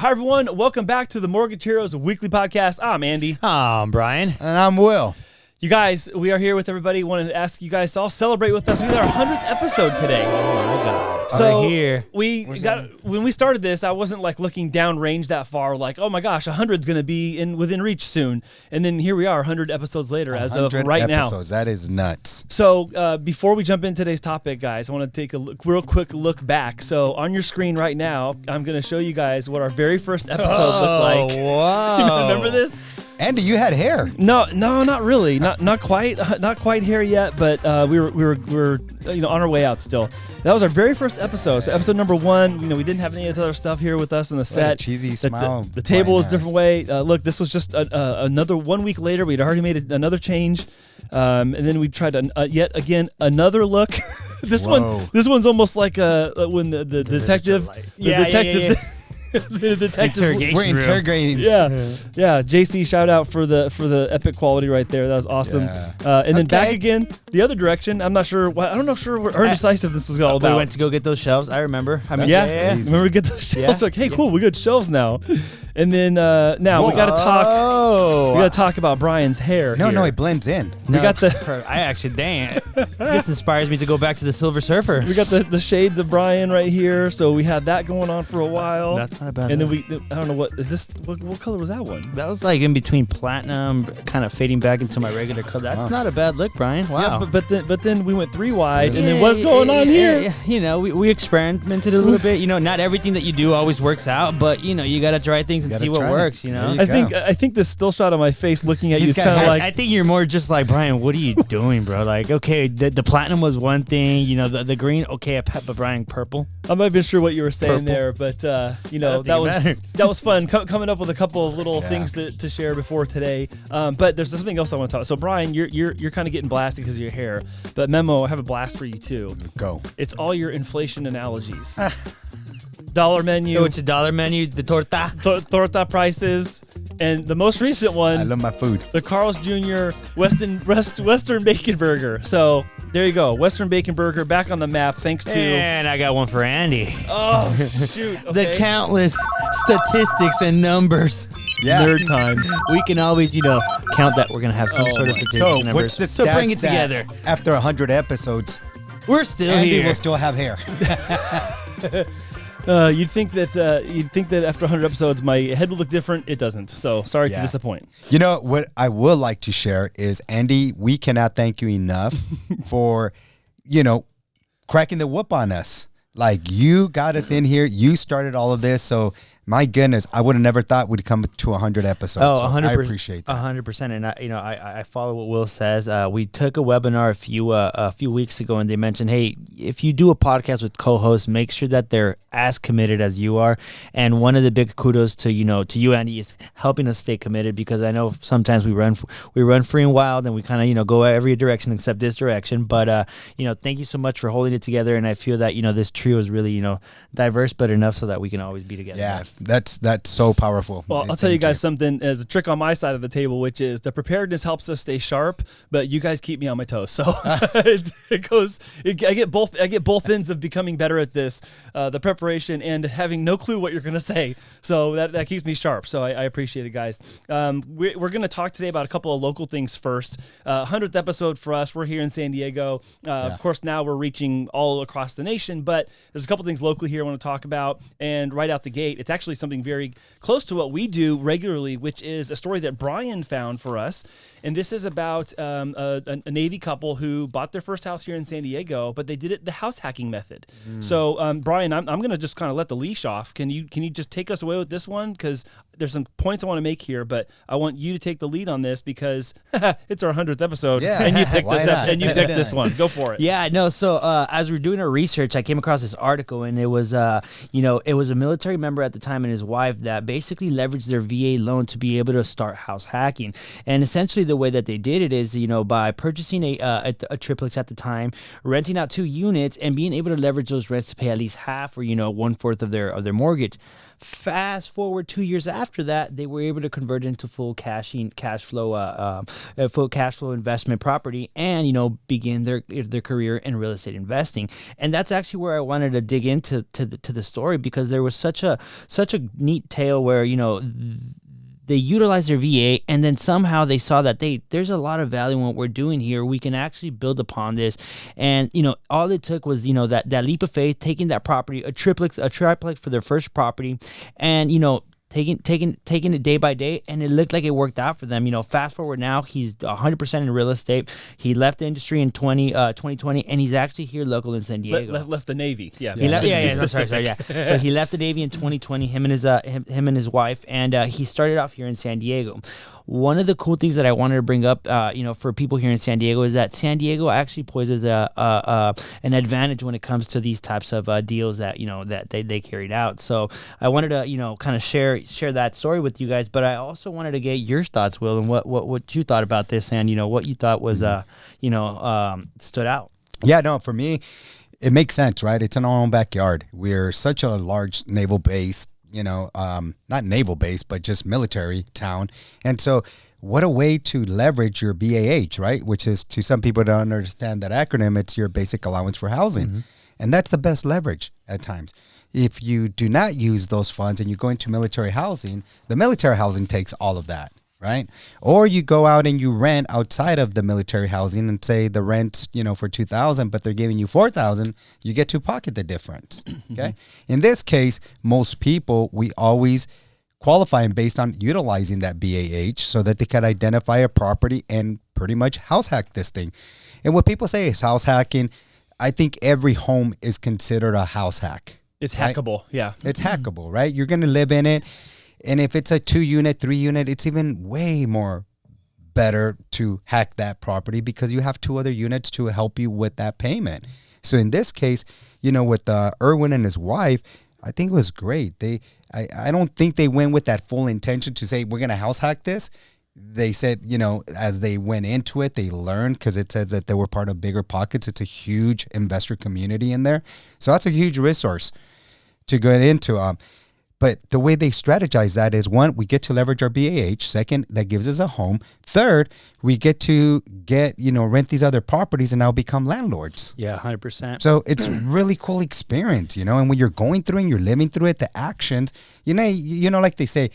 Hi, everyone. Welcome back to the Mortgage Heroes Weekly Podcast. I'm Andy. I'm Brian. And I'm Will. You guys, we are here with everybody. Wanted to ask you guys to all celebrate with us. We got our 100th episode today. Oh, my God. So we're here. When we started this, I wasn't like looking downrange that far, like, oh my gosh, 100's going to be within reach soon. And then here we are, 100 episodes later as of right episodes. Now. That is nuts. So before we jump into today's topic, guys, I want to take a real quick look back. So on your screen right now, I'm going to show you guys what our very first episode looked like. Wow. You remember this? Andy, you had hair. No, not really. Not quite hair yet, but we were on our way out still. That was our very first episode. So episode number 1. We didn't have any of this other stuff here with us in the set. Cheesy smile. The table was a different way. Look, this was just another 1 week later. We'd already made another change, and then we tried yet again another look. This one's almost like when the detective. The detectives. We're interrogating. Yeah. JC, shout out for the epic quality right there. That was awesome. Yeah. And then back again, the other direction. I'm not sure. I don't know how indecisive this was all about. We went to go get those shelves. I remember. Yeah. Remember we get those shelves. Like, hey, cool, we got shelves now. And then now we got to talk. We got to talk about Brian's hair. No, it blends in. I actually this inspires me to go back to the Silver Surfer. We got the shades of Brian right here. So we had that going on for a while. That's not bad. And then I don't know what is this. What color was that one? That was like in between platinum, kind of fading back into my regular color. That's not a bad look, Brian. Wow. Yeah, but then we went 3 wide, and then what's going on here? We experimented a little bit. Not everything that you do always works out, but you got to try things and see what works. I think this still shot on my face looking at you is kind of like. I think you're more just like, Brian, what are you doing, bro? Like, okay, the platinum was one thing. The green, okay, but Brian, purple. I'm not even sure what you were saying there, but that was fun coming up with a couple of little things to share before today. But there's something else I want to talk. So Brian, you're kind of getting blasted because of your hair, but Memo, I have a blast for you too. Go. It's all your inflation analogies. Dollar menu. Oh, it's a dollar menu. The torta. Torta prices. And the most recent one. I love my food. The Carl's Jr. Western Bacon Burger. So there you go. Western Bacon Burger back on the map thanks to. And I got one for Andy. Oh, shoot. Okay. The countless statistics and numbers. Yeah. Nerd time. We can always, count that. We're going to have some sort of statistics and numbers. What's the stats so bring it together. After 100 episodes, we're still Andy here. will still have hair. You'd think that after 100 episodes my head would look different. It doesn't. So sorry to disappoint. What I would like to share is, Andy, we cannot thank you enough for, cracking the whoop on us. Like, you got us in here. You started all of this. So my goodness, I would have never thought we'd come to 100 episodes. Oh, 100%. I appreciate that. 100%. And I follow what Will says. We took a webinar a few weeks ago, and they mentioned, hey, if you do a podcast with co-hosts, make sure that they're as committed as you are. And one of the big kudos to you, Andy, is helping us stay committed, because I know sometimes we run free and wild, and we kind of go every direction except this direction. But thank you so much for holding it together. And I feel that this trio is really diverse, but enough so that we can always be together. Yeah. That's so powerful. Well, I'll tell you guys something as a trick on my side of the table, which is the preparedness helps us stay sharp, but you guys keep me on my toes. So I get both ends of becoming better at this, the preparation and having no clue what you're going to say. So that keeps me sharp. So I appreciate it, guys. We're going to talk today about a couple of local things first. 100th episode for us. We're here in San Diego. Of course, now we're reaching all across the nation, but there's a couple things locally here I want to talk about. And right out the gate, it's actually something very close to what we do regularly, which is a story that Brian found for us. And this is about a Navy couple who bought their first house here in San Diego, but they did it the house hacking method. So, Brian, I'm going to just kind of let the leash off. Can you just take us away with this one? Because there's some points I want to make here, but I want you to take the lead on this because it's our 100th episode, and you picked this one. Go for it. Yeah, no. So as we were doing our research, I came across this article, and it was a military member at the time and his wife that basically leveraged their VA loan to be able to start house hacking. And essentially, the way that they did it is, by purchasing a triplex at the time, renting out 2 units, and being able to leverage those rents to pay at least half or 1/4 of their mortgage. Fast forward 2 years after that, they were able to convert it into full cash flow investment property, and begin their career in real estate investing. And that's actually where I wanted to dig into the story, because there was such a neat tale where they utilized their VA, and then somehow they saw that there's a lot of value in what we're doing here. We can actually build upon this. And, all it took was, that leap of faith, taking that property, a triplex for their first property, and, taking it day by day, and it looked like it worked out for them. Fast forward now, he's 100% in real estate. He left the industry in 2020, and he's actually here local in San Diego. Left the Navy. Yeah. Sorry. So he left the Navy in 2020, him and his wife, and he started off here in San Diego. One of the cool things that I wanted to bring up, for people here in San Diego, is that San Diego actually poses an advantage when it comes to these types of deals that that they carried out. So I wanted to kind of share that story with you guys, but I also wanted to get your thoughts, Will, and what you thought about this, and what you thought was stood out. Yeah, no, for me, it makes sense, right? It's in our own backyard. We're such a large naval base. Not naval base, but just military town. And so what a way to leverage your BAH, right? Which is, to some people don't understand that acronym, it's your basic allowance for housing. Mm-hmm. And that's the best leverage at times. If you do not use those funds and you go into military housing, the military housing takes all of that, right? Or you go out and you rent outside of the military housing and say the rent's, for $2,000, but they're giving you $4,000, you get to pocket the difference. Okay. In this case, most people, we always qualify them based on utilizing that BAH so that they can identify a property and pretty much house hack this thing. And what people say is house hacking, I think every home is considered a house hack. It's right? hackable. Yeah. It's hackable, right? You're going to live in it. And if it's a 2-unit, 3-unit, it's even way more better to hack that property because you have 2 other units to help you with that payment. So in this case, with Erwin and his wife, I think it was great. I don't think they went with that full intention to say, we're going to house hack this. They said, as they went into it, they learned, because it says that they were part of Bigger Pockets. It's a huge investor community in there. So that's a huge resource to go into. But the way they strategize that is, 1, we get to leverage our BAH. 2nd, that gives us a home. 3rd, we get to rent these other properties and now become landlords. Yeah, 100%. So it's a really cool experience, and when you're going through and you're living through it, the actions, like they say,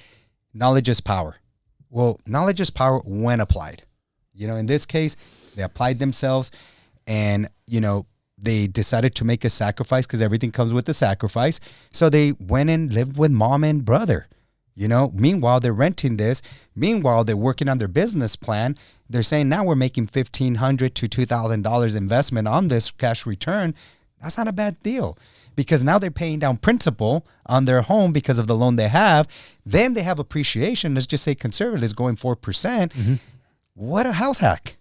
knowledge is power. Well, knowledge is power when applied. In this case, they applied themselves and, they decided to make a sacrifice because everything comes with a sacrifice. So they went and lived with mom and brother. Meanwhile, they're renting this. Meanwhile, they're working on their business plan. They're saying, now we're making $1,500 to $2,000 investment on this cash return. That's not a bad deal, because now they're paying down principal on their home because of the loan they have. Then they have appreciation. Let's just say conservative is going 4%. Mm-hmm. What a house hack,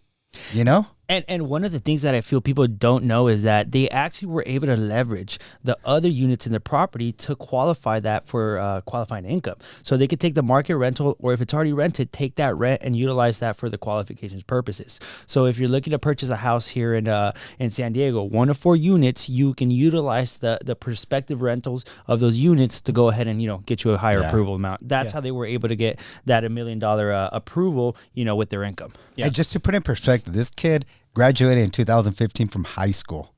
And one of the things that I feel people don't know is that they actually were able to leverage the other units in the property to qualify that for qualifying income. So they could take the market rental, or if it's already rented, take that rent and utilize that for the qualifications purposes. So if you're looking to purchase a house here in San Diego, 1 of 4 units, you can utilize the prospective rentals of those units to go ahead and get you a higher approval amount. That's how they were able to get that $1 million approval, with their income. Yeah. And just to put in perspective, this kid graduated in 2015 from high school.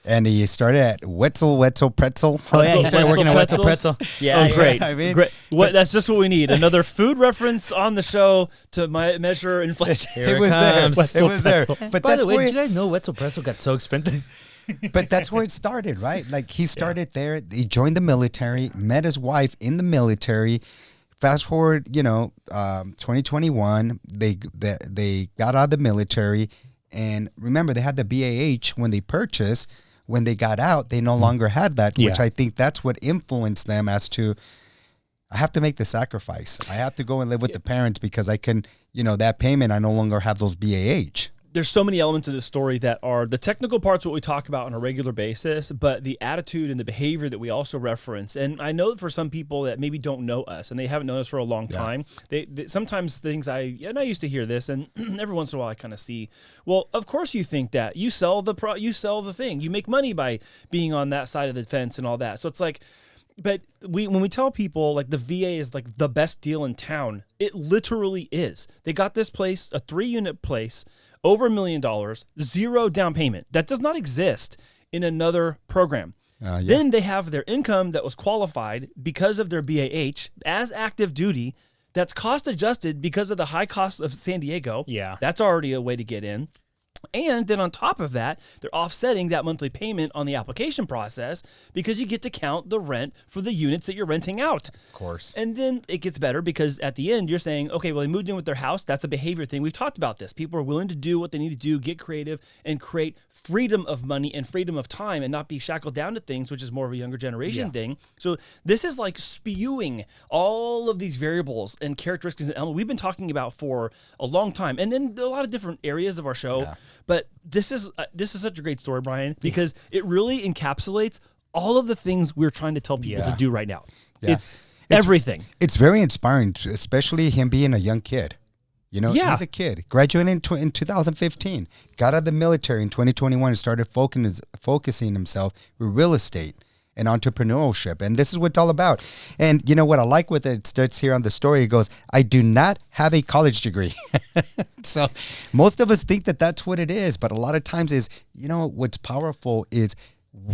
And he started at Wetzel Pretzel. Oh, yeah, he started working at Wetzel Pretzel. Yeah, great. Great. That's just what we need. Another food reference on the show to measure inflation. It was there. But by the way, did you guys know Wetzel Pretzel got so expensive? But that's where it started, right? Like, he started there. He joined the military, met his wife in the military. Fast forward, 2021, they got out of the military. And remember, they had the BAH when they purchased. When they got out, they no longer had that, which I think that's what influenced them as to, I have to make the sacrifice. I have to go and live with the parents because I can, that payment, I no longer have those BAH. There's so many elements of this story that are the technical parts, what we talk about on a regular basis, but the attitude and the behavior that we also reference. And I know that for some people that maybe don't know us and they haven't known us for a long time, they sometimes things I used to hear this, and every once in a while I kind of see, well, of course you think that. You sell the thing. You make money by being on that side of the fence and all that. So it's like, But when we tell people like the VA is like the best deal in town, it literally is. They got this place, a 3-unit place, over $1 million, 0 down payment. That does not exist in another program. Then they have their income that was qualified because of their BAH as active duty. That's cost adjusted because of the high cost of San Diego. Yeah. That's already a way to get in. And then on top of that, they're offsetting that monthly payment on the application process because you get to count the rent for the units that you're renting out. Of course. And then it gets better because at the end, you're saying, okay, well, they moved in with their house. That's a behavior thing. We've talked about this. People are willing to do what they need to do, get creative, and create freedom of money and freedom of time and not be shackled down to things, which is more of a younger generation thing. So this is like spewing all of these variables and characteristics and elements we've been talking about for a long time and in a lot of different areas of our show. Yeah. But this is such a great story, Brian, because it really encapsulates all of the things we're trying to tell people to do right now. Yeah. It's everything. It's very inspiring, especially him being a young kid. You know, he's a kid, graduated in 2015, got out of the military in 2021 and started focusing himself with real estate and entrepreneurship. And this is what it's all about. And you know what I like with it starts here on the story. It goes, I do not have a college degree. So most of us think that that's what it is. But a lot of times is, you know, what's powerful is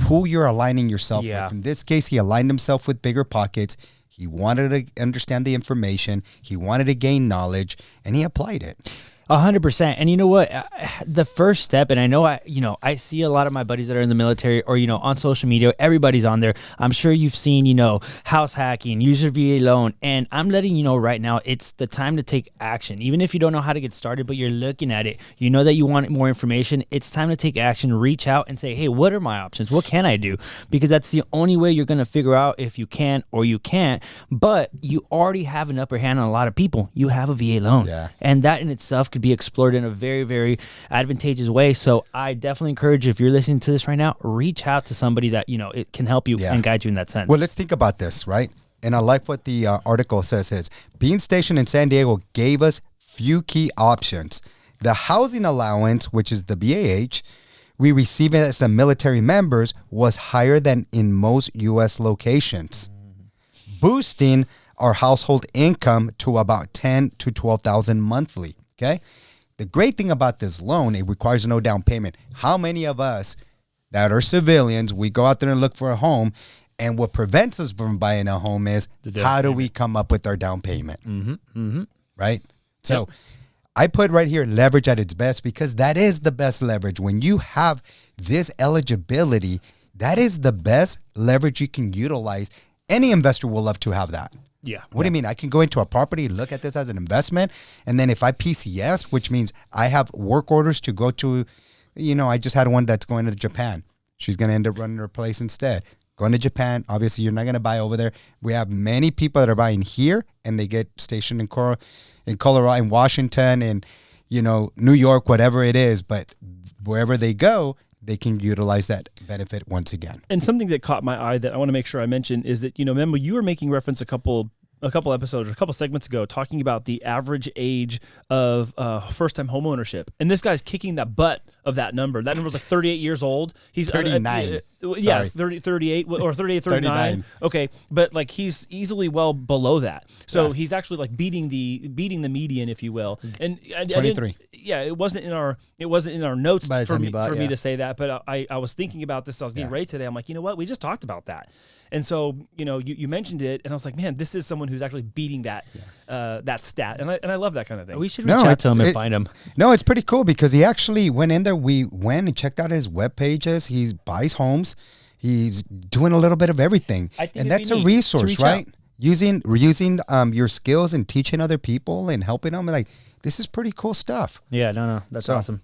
who you're aligning yourself with. In this case, he aligned himself with Bigger Pockets. He wanted to understand the information. He wanted to gain knowledge, and he applied it. 100%. And you know what? The first step, and I know I see a lot of my buddies that are in the military or, on social media, everybody's on there. I'm sure you've seen, house hacking, use your VA loan. And I'm letting you know right now, it's the time to take action. Even if you don't know how to get started, but you're looking at it, you know that you want more information. It's time to take action, reach out and say, hey, what are my options? What can I do? Because that's the only way you're going to figure out if you can or you can't. But you already have an upper hand on a lot of people. You have a VA loan. Yeah. And that in itself could be explored in a very, very advantageous way. So I definitely encourage you, if you're listening to this right now, reach out to somebody that, it can help you and guide you in that sense. Well, let's think about this, right? And I like what the article says is, being stationed in San Diego gave us few key options. The housing allowance, which is the BAH, we receive it as the military members, was higher than in most U.S. locations, boosting our household income to about $10,000 to $12,000 monthly. Okay. The great thing about this loan, it requires no down payment. How many of us that are civilians, we go out there and look for a home, and what prevents us from buying a home is how do we come up with our down payment? Right? So I put right here leverage at its best, because that is the best leverage. When you have this eligibility, that is the best leverage you can utilize. Any investor will love to have that. Yeah. What do you mean? I can go into a property, look at this as an investment, and then if I PCS, which means I have work orders to go to, I just had one that's going to Japan. She's going to end up running her place instead. Going to Japan, obviously you're not going to buy over there. We have many people that are buying here, and they get stationed in Colorado, in Washington, and New York, whatever it is. But wherever they go, they can utilize that benefit once again. And something that caught my eye that I want to make sure I mention is that, remember you were making reference a couple episodes or a couple segments ago talking about the average age of first-time home ownership. And this guy's kicking that butt of that number. That number's like 38 years old. He's 39. 38 or 38, 39. Okay, but like he's easily well below that. So he's actually like beating the median, if you will. And 23. It wasn't in our notes for me to say that, but I was thinking about this. I was getting ready today. I'm like, you know what? We just talked about that. And so, you mentioned it, and I was like, man, this is someone who's actually beating that that stat, and I love that kind of thing. We should reach out to him and find him. No, it's pretty cool because he actually went in there. We went and checked out his web pages. He buys homes. He's doing a little bit of everything, and that's a resource, right? Using your skills and teaching other people and helping them. Like, this is pretty cool stuff. Yeah, no, that's awesome.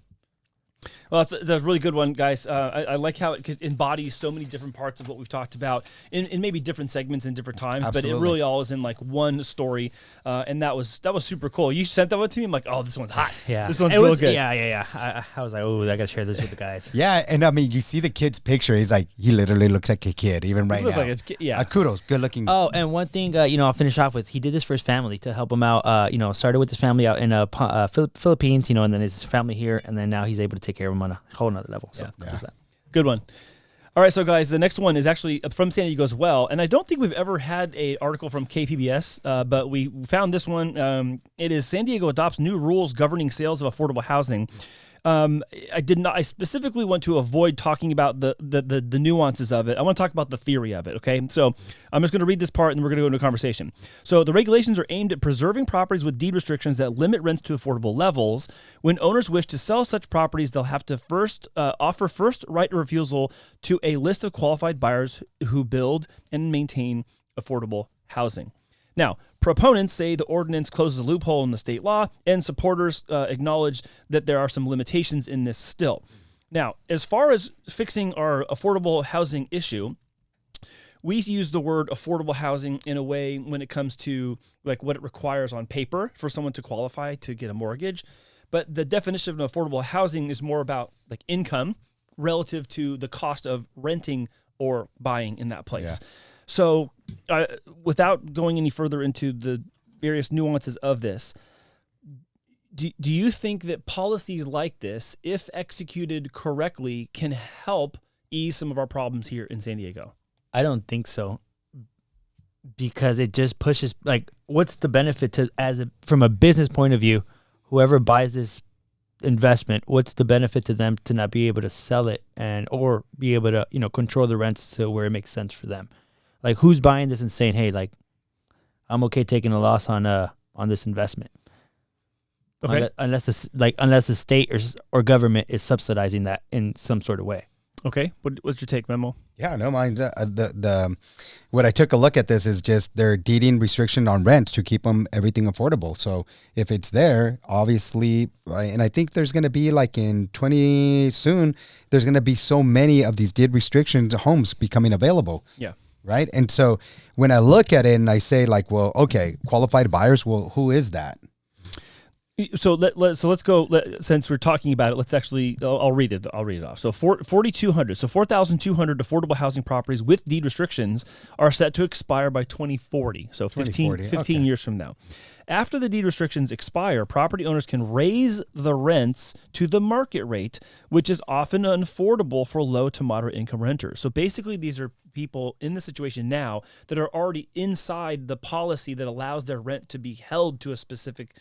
Well, that's a really good one, guys. I like how it embodies so many different parts of what we've talked about in maybe different segments in different times. Absolutely. But it really all is in like one story, and that was super cool. You sent that one to me. I'm like, oh, this one's hot. Yeah, this one's real good. Yeah. I was like, oh, I gotta share this with the guys. Yeah, and I mean, you see the kid's picture. He's like, he literally looks like a kid, even right now. Like kudos, good looking. Oh, and one thing, I'll finish off with. He did this for his family to help him out. Started with his family out in Philippines, and then his family here, and then now he's able to take care of him on a whole another level. So just that. Good one. All right, so guys, the next one is actually from San Diego as well, and I don't think we've ever had an article from KPBS, but we found this one. It is San Diego adopts new rules governing sales of affordable housing. I specifically want to avoid talking about the nuances of it. I want to talk about the theory of it, okay? So I'm just going to read this part and we're going to go into a conversation. So the regulations are aimed at preserving properties with deed restrictions that limit rents to affordable levels. When owners wish to sell such properties, they'll have to offer first right of refusal to a list of qualified buyers who build and maintain affordable housing. Now, proponents say the ordinance closes a loophole in the state law, and supporters acknowledge that there are some limitations in this still. Now, as far as fixing our affordable housing issue, we use the word affordable housing in a way when it comes to like what it requires on paper for someone to qualify to get a mortgage. But the definition of affordable housing is more about like income relative to the cost of renting or buying in that place. Yeah. So without going any further into the various nuances of this, do you think that policies like this, if executed correctly, can help ease some of our problems here in San Diego? I don't think so, because it just pushes, like, what's the benefit to, from a business point of view, whoever buys this investment, what's the benefit to them to not be able to sell it or be able to, control the rents to where it makes sense for them? Like, who's buying this and saying, hey, like, I'm okay taking a loss on this investment? Okay. Unless the state or government is subsidizing that in some sort of way. Okay. What's your take, Memo? Yeah, no, mine. What I took a look at this is just their deeding restriction on rents to keep everything affordable. So if it's there, obviously, and I think there's going to be like in 20 soon, there's going to be so many of these deed restrictions homes becoming available. Yeah. Right. And so when I look at it and I say like, well, okay, qualified buyers, well, who is that? So let's go. Since we're talking about it, let's actually. I'll read it. I'll read it off. So 4,200. So 4,200 affordable housing properties with deed restrictions are set to expire by 2040. So 15 years from now. After the deed restrictions expire, property owners can raise the rents to the market rate, which is often unaffordable for low to moderate income renters. So basically, these are people in the situation now that are already inside the policy that allows their rent to be held to a specific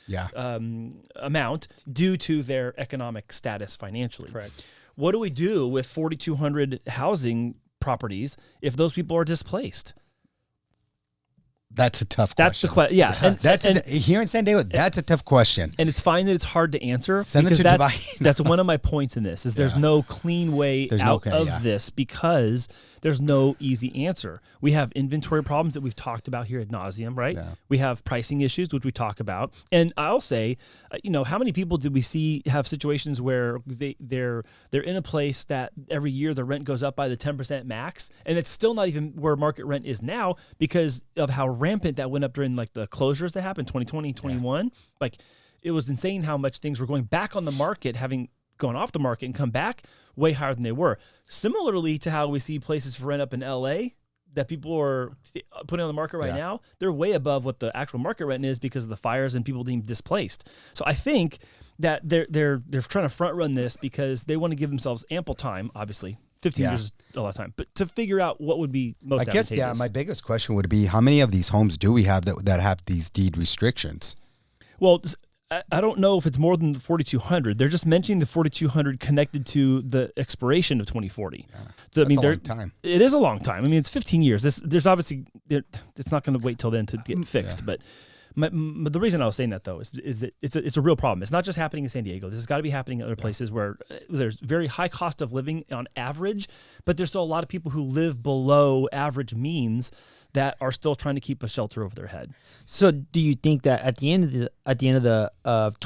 amount due to their economic status financially. Correct. What do we do with 4,200 housing properties if those people are displaced? That's a tough question. That's the question. Yeah. Here in San Diego, that's a tough question. And it's fine that it's hard to answer. Send it to that's one of my points in this is there's no clean way out of this because there's no easy answer. We have inventory problems that we've talked about here ad nauseum, right? Yeah. We have pricing issues, which we talk about. And I'll say, how many people did we see have situations where they're in a place that every year the rent goes up by the 10% max, and it's still not even where market rent is now because of how rampant that went up during like the closures that happened 2020 and 21. Yeah. Like it was insane how much things were going back on the market, having gone off the market and come back way higher than they were. Similarly to how we see places for rent up in LA that people are putting on the market right now, they're way above what the actual market rent is because of the fires and people being displaced. So I think that they're trying to front run this because they want to give themselves ample time, obviously. 15 years is a lot of time, but to figure out what would be most advantageous. I guess, my biggest question would be how many of these homes do we have that have these deed restrictions? Well, I don't know if it's more than the 4,200. They're just mentioning the 4,200 connected to the expiration of 2040. Yeah. So, that's a long time. It is a long time. I mean, it's 15 years. There's obviously, it's not going to wait till then to get fixed. But the reason I was saying that, though, is that it's a real problem. It's not just happening in San Diego. This has got to be happening in other places where there's very high cost of living on average, but there's still a lot of people who live below average means that are still trying to keep a shelter over their head. So, do you think that at the end of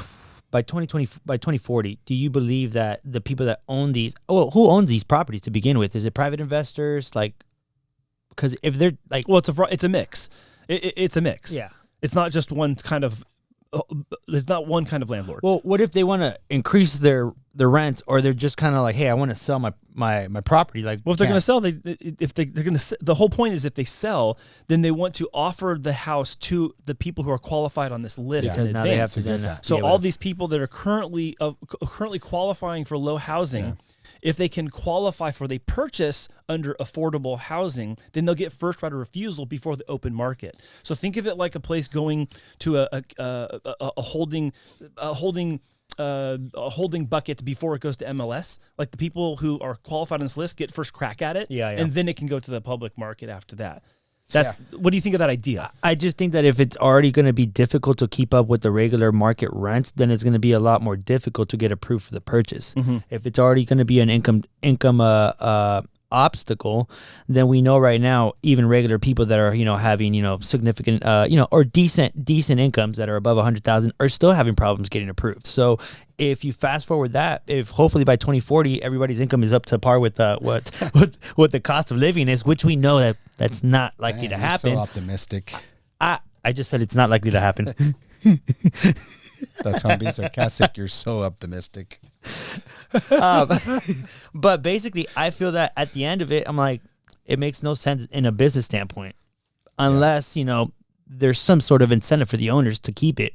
by 2040, do you believe that the people that own these, who owns these properties to begin with? Is it private investors? Like, because if they're like, well, it's a mix. It's a mix. Yeah, it's not just one kind of. There's not one kind of landlord. Well, what if they want to increase their rents, or they're just kind of like, hey, I want to sell my property. Like, well, if they're going to sell, they're going to. The whole point is if they sell, then they want to offer the house to the people who are qualified on this list. Because now they have to do that. So all these people that are currently qualifying for low housing, if they can qualify for the purchase under affordable housing, then they'll get first right of refusal before the open market. So think of it like a place going to a holding bucket before it goes to MLS. Like the people who are qualified on this list get first crack at it, and then it can go to the public market after that. What do you think of that idea? I just think that if it's already going to be difficult to keep up with the regular market rents, then it's going to be a lot more difficult to get approved for the purchase. If it's already going to be an income obstacle, then we know right now even regular people that are having significant or decent incomes that are above 100,000 are still having problems getting approved. So if you fast forward that, if hopefully by 2040 everybody's income is up to par with what the cost of living is, which we know that's not likely to happen. You're so optimistic. I just said it's not likely to happen. That's how I'm being sarcastic. You're so optimistic. But basically, I feel that at the end of it, I'm like, it makes no sense in a business standpoint, unless there's some sort of incentive for the owners to keep it.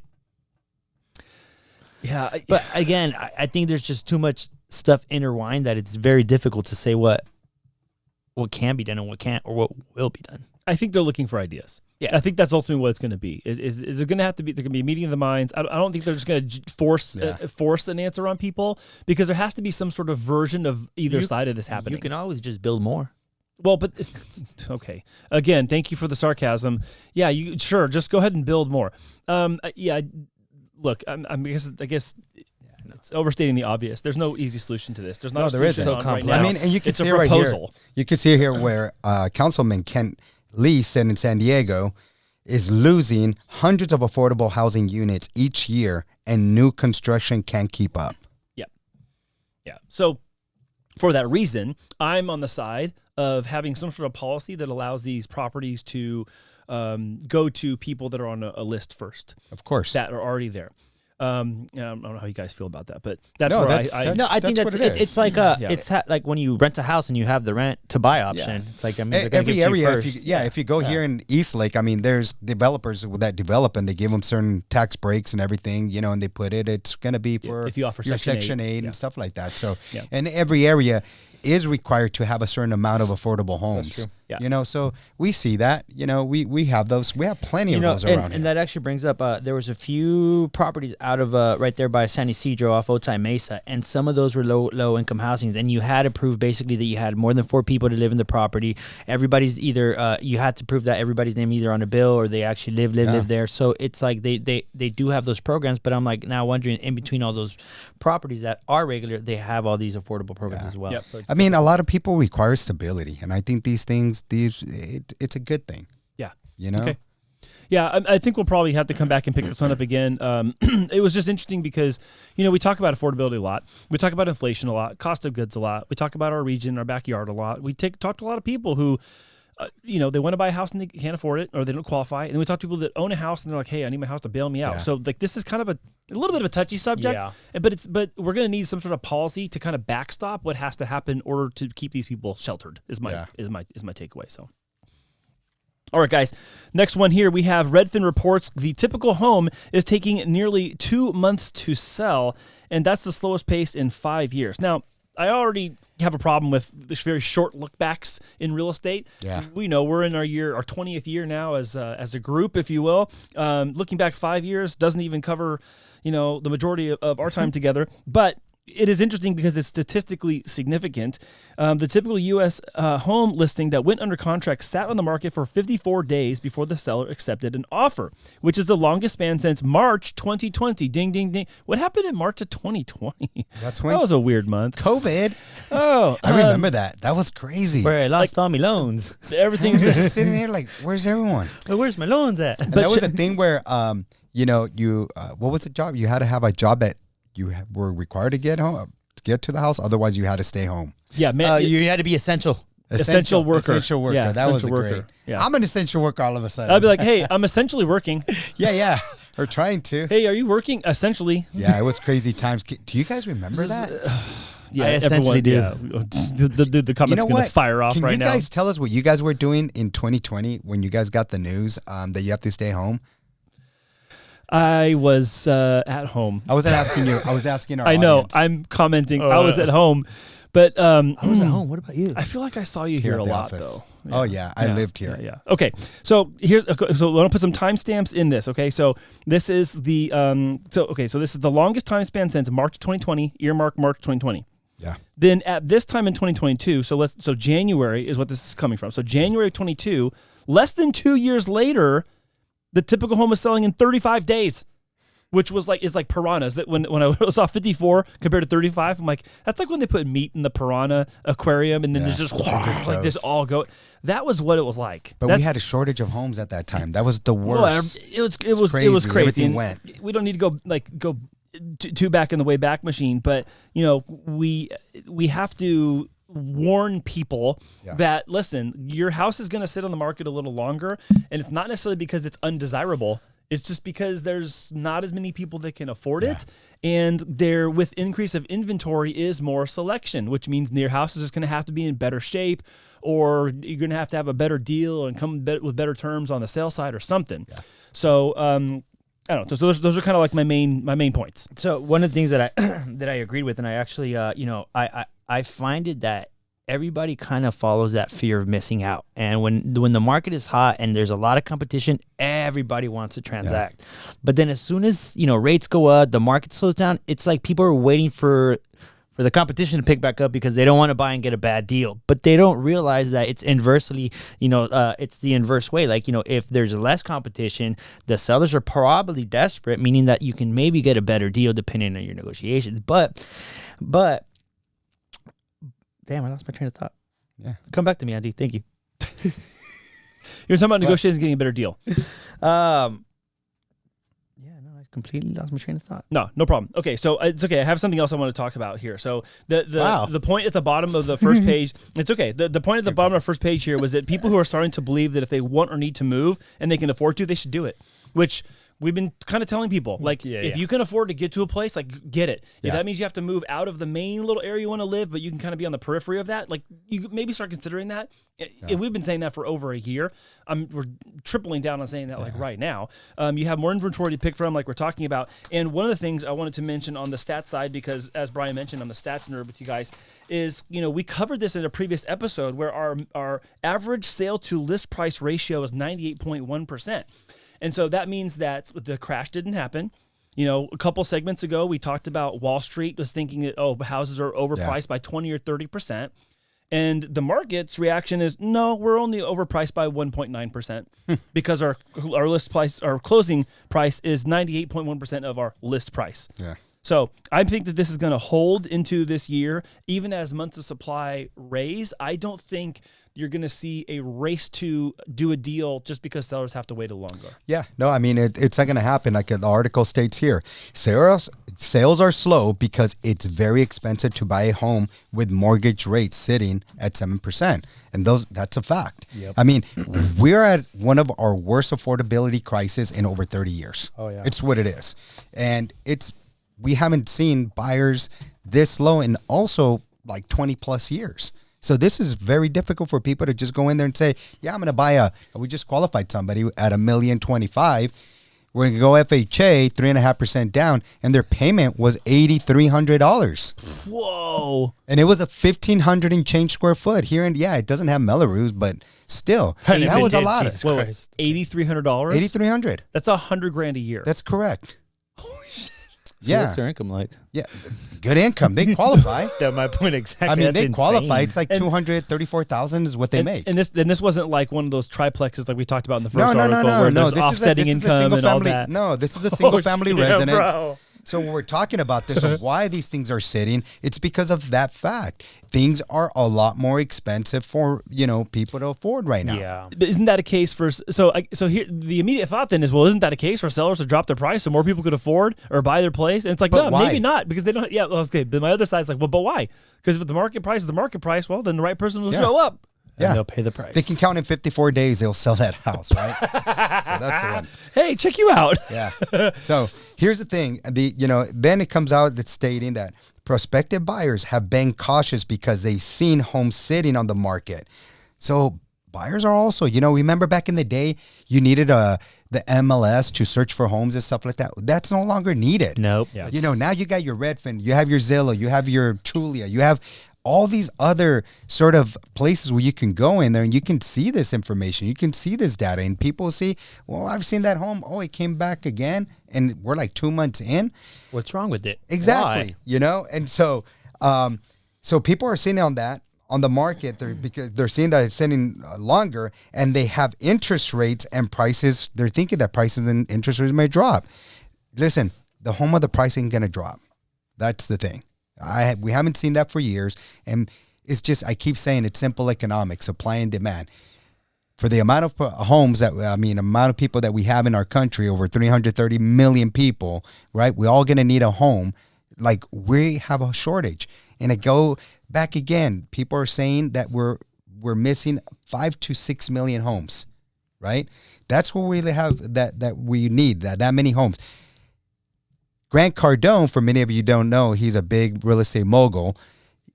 Yeah, but again, I think there's just too much stuff intertwined that it's very difficult to say what can be done and what can't, or what will be done. I think they're looking for ideas. Yeah, I think that's ultimately what it's going to be. Is it going to have to be? There going to be a meeting of the minds. I don't think they're just going to force an answer on people, because there has to be some sort of version of either side of this happening. You can always just build more. Well, but okay. Again, thank you for the sarcasm. Yeah, you sure just go ahead and build more. Look, I guess. It's overstating the obvious. There's no easy solution to this. There's not. There isn't. So complex. Right now. I mean, and you can see right here. You can see here where Councilman Kent Lee said in San Diego is losing hundreds of affordable housing units each year, and new construction can't keep up. Yeah. So for that reason, I'm on the side of having some sort of policy that allows these properties to go to people that are on a list first. Of course. That are already there. I don't know how you guys feel about that, but that's no, where I think that's it's like like when you rent a house and you have the rent to buy option. It's like, I mean, they're every area. First. If you go here in Eastlake, I mean, there's developers that develop and they give them certain tax breaks and everything, and they put it's going to be for if you offer your Section 8 and stuff like that. So, and every area is required to have a certain amount of affordable homes. That's true. Yeah. So we see that, we have those, we have plenty of those around here. And that actually brings up, there was a few properties out of right there by San Isidro off Otay Mesa, and some of those were low income housing. Then you had to prove basically that you had more than 4 people to live in the property. Everybody's either, you had to prove that everybody's name either on a bill or they actually live there. So it's like they do have those programs, but I'm like now wondering, in between all those properties that are regular, they have all these affordable programs as well. Yep. So I mean, a lot of people require stability, and I think these things, it's a good thing. Yeah. Okay. Yeah, I think we'll probably have to come back and pick this one up again. It was just interesting because, we talk about affordability a lot. We talk about inflation a lot, cost of goods a lot. We talk about our region, our backyard a lot. We talk to a lot of people who, they want to buy a house and they can't afford it or they don't qualify. And then we talk to people that own a house and they're like, hey, I need my house to bail me out. Yeah. So like this is kind of a little bit of a touchy subject, but we're going to need some sort of policy to kind of backstop what has to happen in order to keep these people sheltered is my takeaway. So. All right, guys. Next one here, we have Redfin reports the typical home is taking nearly 2 months to sell, and that's the slowest pace in 5 years. Now, I already have a problem with this very short look backs in real estate. Yeah. We know we're in our 20th year now as a group, if you will. Looking back 5 years doesn't even cover, the majority of our time together, but it is interesting because it's statistically significant. The typical U.S. Home listing that went under contract sat on the market for 54 days before the seller accepted an offer, which is the longest span since March 2020. Ding, ding, ding. What happened in March of 2020? That was a weird month. COVID. Oh. I remember that. That was crazy. Where I lost all my loans. Everything's just sitting here like, where's everyone? Where's my loans at? And that was a thing where, what was the job? You had to have a job that you were required to get home, to get to the house. Otherwise, you had to stay home. Yeah, man. You had to be essential. Essential worker. Essential worker. Yeah, that was worker. great. Yeah. I'm an essential worker all of a sudden. I'd be like, hey, I'm essentially working. Yeah. Or trying to. Hey, are you working? Essentially. Yeah, it was crazy times. Do you guys remember that? Yeah, I essentially do. Yeah. The comment's going to fire off right now. Can you guys tell us what you guys were doing in 2020 when you guys got the news that you have to stay home? I was at home. I wasn't asking you. I was asking our I know. audience. I'm commenting. I was at home. But I was at home. What about you? I feel like I saw you here at a the lot, office. though. Oh yeah, I lived here. Yeah. Okay. So I want to put some timestamps in this. Okay. So this is the so this is the longest time span since March 2020. Earmark March 2020. Yeah. Then at this time in 2022, so January is what this is coming from. So January 22, less than 2 years later, the typical home is selling in 35 days. Which is like piranhas. That when I saw 54 compared to 35, I'm like, that's like when they put meat in the piranha aquarium and then there's just like this all go. That was what it was like. But we had a shortage of homes at that time. That was the worst. It was crazy. Everything went. We don't need to go too back in the way back machine, but we have to warn people that, listen, your house is going to sit on the market a little longer, and it's not necessarily because it's undesirable. It's just because there's not as many people that can afford it, and there, with increase of inventory, is more selection, which means your house is just going to have to be in better shape, or you're going to have a better deal and come with better terms on the sale side or something. Yeah. So I don't know. So those are kind of like my main points. So one of the things that I agreed with, and I actually I find it that everybody kind of follows that fear of missing out. And when the market is hot and there's a lot of competition, everybody wants to transact. Yeah. But then as soon as, rates go up, the market slows down, it's like people are waiting for the competition to pick back up because they don't want to buy and get a bad deal. But they don't realize that it's inversely, it's the inverse way. Like, if there's less competition, the sellers are probably desperate, meaning that you can maybe get a better deal depending on your negotiations. But damn, I lost my train of thought. Yeah. Come back to me, Andy. Thank you. You're talking about negotiations getting a better deal. I completely lost my train of thought. No problem. Okay, so it's okay. I have something else I want to talk about here. So the point at the bottom of the first page, it's okay. The point at the bottom of the first page here was that people who are starting to believe that if they want or need to move and they can afford to, they should do it, which we've been kind of telling people, like, if you can afford to get to a place, like, get it. If that means you have to move out of the main little area you want to live, but you can kind of be on the periphery of that, like, you maybe start considering that. We've been saying that for over a year. We're tripling down on saying that, like, right now. You have more inventory to pick from, like we're talking about. And one of the things I wanted to mention on the stats side, because as Brian mentioned, I'm the stats nerd with you guys, is, we covered this in a previous episode where our average sale to list price ratio is 98.1%. And so that means that the crash didn't happen. A couple segments ago, we talked about Wall Street was thinking that, houses are overpriced by 20 or 30%. And the market's reaction is, no, we're only overpriced by 1.9% because our list price, our closing price is 98.1% of our list price. Yeah. So I think that this is going to hold into this year, even as months of supply raise. I don't think you're going to see a race to do a deal just because sellers have to wait a little longer. Yeah, no, I mean, it's not going to happen. Like the article states here, sales are slow because it's very expensive to buy a home with mortgage rates sitting at 7%. And that's a fact. Yep. I mean, we're at one of our worst affordability crises in over 30 years. Oh, yeah. It's what it is. And we haven't seen buyers this low in also like 20 plus years. So this is very difficult for people to just go in there and say, yeah, I'm going to buy we just qualified somebody at $1,025,000. We're going to go FHA 3.5% down, and their payment was $8,300. Whoa. And it was a 1,500 and change square foot here. And it doesn't have Melrose, but still, that was a lot. $8,300? $8,300. That's $100,000 a year. That's correct. Holy shit. So what's their income like? Yeah, good income. They qualify. That's my point exactly. I mean, That's qualify. insane. It's like $234,000 is what they make. And this wasn't like one of those triplexes like we talked about in the first article. No. There's offsetting income and all that. No, this is a single family residence. Bro. So when we're talking about this and why these things are sitting, it's because of that fact. Things are a lot more expensive for, people to afford right now. Yeah. Isn't that a case for, so here, the immediate thought then is, well, isn't that a case for sellers to drop their price so more people could afford or buy their place? And it's like, no, maybe not, because they don't, okay. But my other side's like, well, but why? Because if the market price is the market price, well, then the right person will show up. And they'll pay the price. They can count in 54 days, they'll sell that house, right? So that's the one. Hey, check you out. Yeah. So here's the thing. Then it comes out that's stating that prospective buyers have been cautious because they've seen homes sitting on the market. So buyers are also, remember back in the day, you needed the MLS to search for homes and stuff like that. That's no longer needed. Nope. Yeah. Now you got your Redfin, you have your Zillow, you have your Chula, you have all these other sort of places where you can go in there and you can see this information. You can see this data, and people see, well, I've seen that home. Oh, it came back again, and we're like 2 months in. What's wrong with it? Exactly. Why? You know, and so people are seeing on that on the market because they're seeing that it's sitting longer, and they have interest rates and prices. They're thinking that prices and interest rates may drop. Listen, the home of the price ain't gonna drop. That's the thing. We haven't seen that for years, and it's just, I keep saying it's simple economics, supply and demand. For the amount of homes amount of people that we have in our country, over 330 million people, right? We're all going to need a home. Like, we have a shortage. And it go back again. People are saying that we're missing 5 to 6 million homes, right? That's what we have, that we need, that many homes. Grant Cardone, for many of you don't know, he's a big real estate mogul.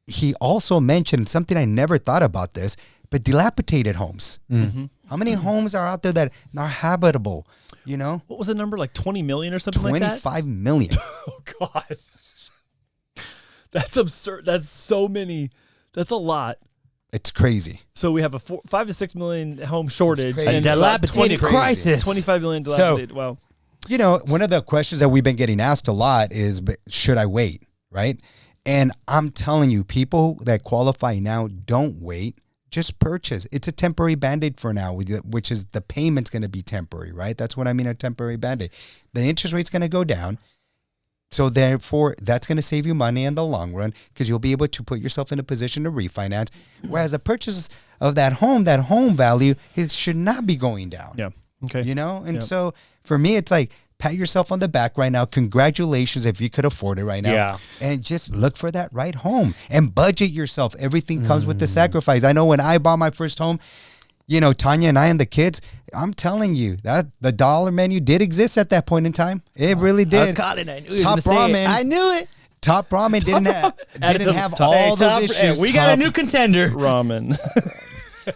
He also mentioned something I never thought about this, but dilapidated homes. Mm-hmm. How many homes are out there that are habitable? You know, what was the number? Like 20 million or something like that? 25 million. Oh God, that's absurd. That's so many. That's a lot. It's crazy. So we have a 5 to 6 million home shortage, crazy. and A dilapidated crisis. 25 million dilapidated. So, wow. You know, one of the questions that we've been getting asked a lot is, should I wait, right? And I'm telling you, people that qualify now, don't wait. Just purchase. It's a temporary Band-Aid for now, which is the payment's going to be temporary, right? That's what I mean, a temporary Band-Aid. The interest rate's going to go down. So therefore, that's going to save you money in the long run because you'll be able to put yourself in a position to refinance. Whereas the purchase of that home value, it should not be going down. Yeah. Okay. You know? And so for me, it's like, pat yourself on the back right now. Congratulations if you could afford it right now. Yeah. And just look for that right home and budget yourself. Everything comes with the sacrifice. I know when I bought my first home, you know, Tanya and I and the kids, I'm telling you that the dollar menu did exist at that point in time. It really did. I was calling it. I knew Top ramen. I knew it. Top ramen didn't have all those issues. We got a new contender. Ramen.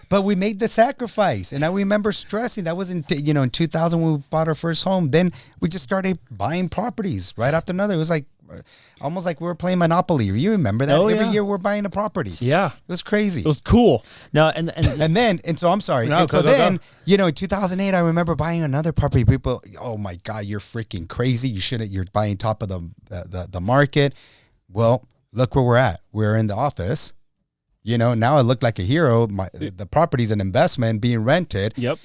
But we made the sacrifice, and I remember stressing. That was in 2000 when we bought our first home. Then we just started buying properties right after another. It was like almost like we were playing Monopoly. You remember that? Oh, Every yeah. year we're buying a property. Yeah. It was crazy. It was cool. No, And so I'm sorry. No, and so go. then, in 2008, I remember buying another property. People, oh my God, you're freaking crazy. You're buying top of the market. Well, look where we're at. We're in the office. Now I look like a hero. The property's an investment being rented. Yep.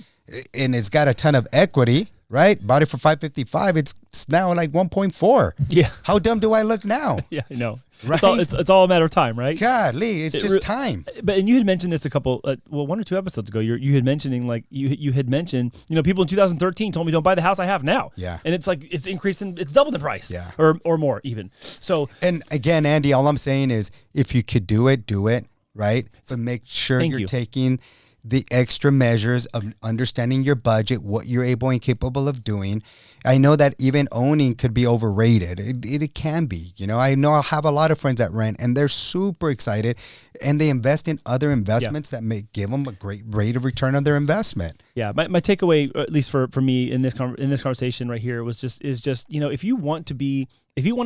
And it's got a ton of equity, right? Bought it for $555. It's now like 1.4. Yeah. How dumb do I look now? Yeah, I know. Right? It's all a matter of time, right? Godly, it's just time. And you had mentioned this a couple, 1 or 2 episodes ago. You had mentioning you had mentioned, people in 2013 told me don't buy the house I have now. Yeah. And it's like it's increasing, it's double the price. Yeah. Or more even. So. And again, Andy, all I'm saying is if you could do it, do it. Right? So make sure you're taking the extra measures of understanding your budget, what you're able and capable of doing. I know that even owning could be overrated. It can be. I know I'll have a lot of friends that rent and they're super excited and they invest in other investments that may give them a great rate of return on their investment. Yeah, my takeaway, at least for me in this conversation right here, is just if you want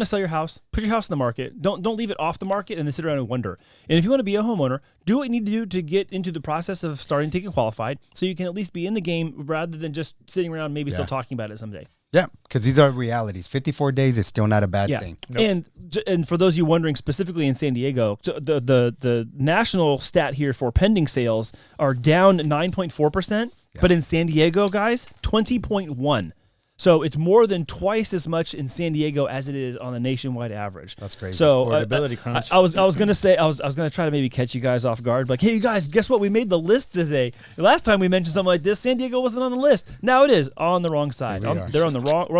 to sell your house, put your house in the market. Don't leave it off the market and then sit around and wonder. And if you want to be a homeowner, do what you need to do to get into the process of starting to get qualified, so you can at least be in the game rather than just sitting around maybe still talking about it someday. Yeah, because these are realities. 54 days is still not a bad thing. Nope. And for those of you wondering, specifically in San Diego, the national stat here for pending sales are down 9.4%, but in San Diego, guys, 20.1%. So it's more than twice as much in San Diego as it is on the nationwide average. That's crazy. So affordability crunch. I was gonna say I was gonna try to maybe catch you guys off guard, like, hey, you guys, guess what? We made the list today. The last time we mentioned something like this, San Diego wasn't on the list. Now it is on the wrong side. We're on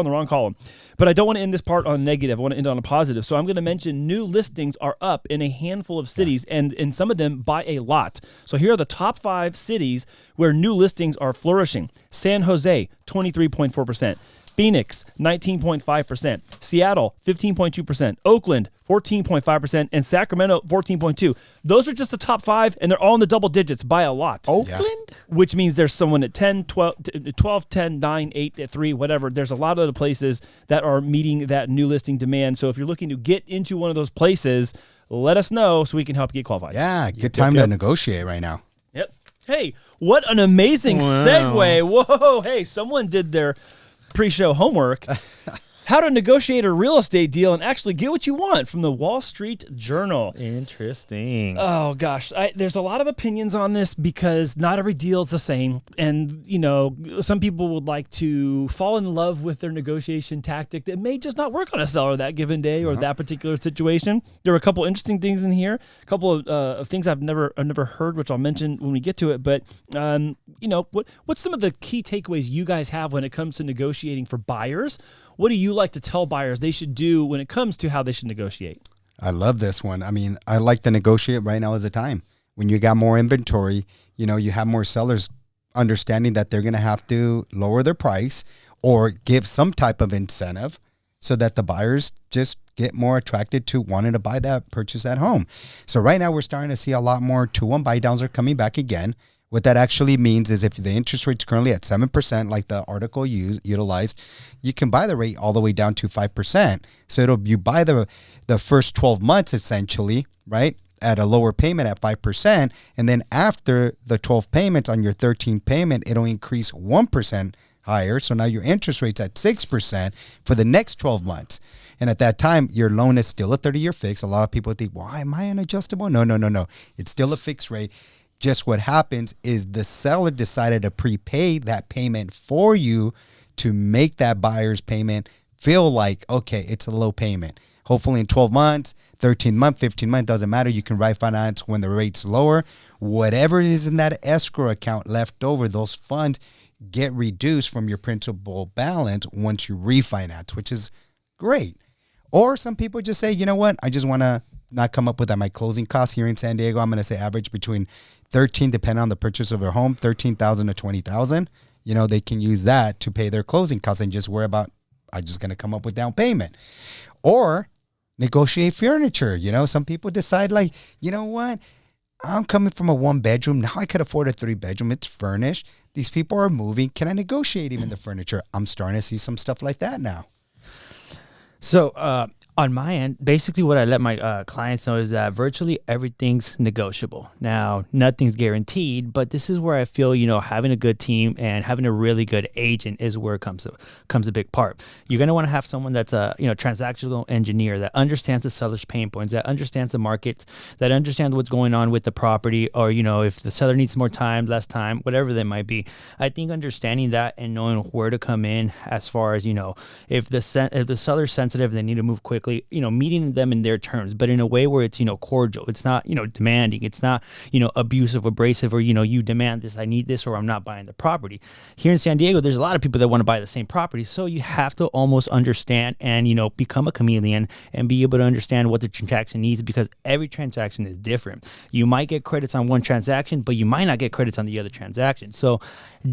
the wrong column. But I don't want to end this part on a negative. I want to end on a positive. So I'm going to mention new listings are up in a handful of cities, and in some of them by a lot. So here are the top 5 cities where new listings are flourishing. San Jose, 23.4%. Phoenix, 19.5%. Seattle, 15.2%. Oakland, 14.5%. And Sacramento, 14.2%. Those are just the top 5, and they're all in the double digits by a lot. Oakland? Which means there's someone at 10, 12, 10, 9, 8, 3, whatever. There's a lot of other places that are meeting that new listing demand. So if you're looking to get into one of those places, let us know so we can help you get qualified. Yeah, good time to negotiate right now. Yep. Hey, what an amazing segue. Whoa, hey, someone did their pre-show homework. How to negotiate a real estate deal and actually get what you want from the Wall Street Journal. Interesting. Oh, gosh. There's a lot of opinions on this because not every deal is the same. And, you know, some people would like to fall in love with their negotiation tactic that may just not work on a seller that given day or that particular situation. There were a couple interesting things in here, a couple of things I've never heard, which I'll mention when we get to it. But, you know, what's some of the key takeaways you guys have when it comes to negotiating for buyers? What do you like to tell buyers they should do when it comes to how they should negotiate? I love this one. I mean, I like to negotiate right now as a time. When you got more inventory, you know, you have more sellers understanding that they're going to have to lower their price or give some type of incentive so that the buyers just get more attracted to wanting to buy that purchase at home. So right now we're starting to see a lot more 2-1 buy downs are coming back again. What that actually means is if the interest rate's currently at 7%, like the article utilized, you can buy the rate all the way down to 5%. So you buy the first 12 months essentially, right, at a lower payment at 5. And then after the 12 payments on your 13th payment, it'll increase 1% higher. So now your interest rate's at 6% for the next 12 months. And at that time, your loan is still a 30-year fix. A lot of people think, why am I unadjustable? No. It's still a fixed rate. Just what happens is the seller decided to prepay that payment for you to make that buyer's payment feel like, okay, it's a low payment. Hopefully in 12 months, 13 months, 15 months, doesn't matter. You can refinance when the rate's lower. Whatever is in that escrow account left over, those funds get reduced from your principal balance once you refinance, which is great. Or some people just say, you know what, I just want to not come up with my closing costs here in San Diego. I'm going to say average between 13, depending on the purchase of their home, 13,000 to 20,000. You know, they can use that to pay their closing costs and just worry about, I'm just going to come up with down payment. Or negotiate furniture. You know, some people decide like, you know what, I'm coming from a 1-bedroom. Now I could afford a 3-bedroom. It's furnished. These people are moving. Can I negotiate even the furniture? I'm starting to see some stuff like that now. So, on my end, basically what I let my clients know is that virtually everything's negotiable. Now, nothing's guaranteed, but this is where I feel, you know, having a good team and having a really good agent is where it comes a big part. You're going to want to have someone that's a, you know, transactional engineer that understands the seller's pain points, that understands the market, that understands what's going on with the property, or, you know, if the seller needs more time, less time, whatever they might be. I think understanding that and knowing where to come in as far as, you know, if the seller's sensitive, they need to move quickly, you know, meeting them in their terms, but in a way where it's, you know, cordial. It's not, you know, demanding. It's not, you know, abusive, abrasive, or, you know, you demand this, I need this, or I'm not buying the property. Here in San Diego, there's a lot of people that want to buy the same property. So you have to almost understand and, you know, become a chameleon and be able to understand what the transaction needs, because every transaction is different. You might get credits on one transaction, but you might not get credits on the other transaction. So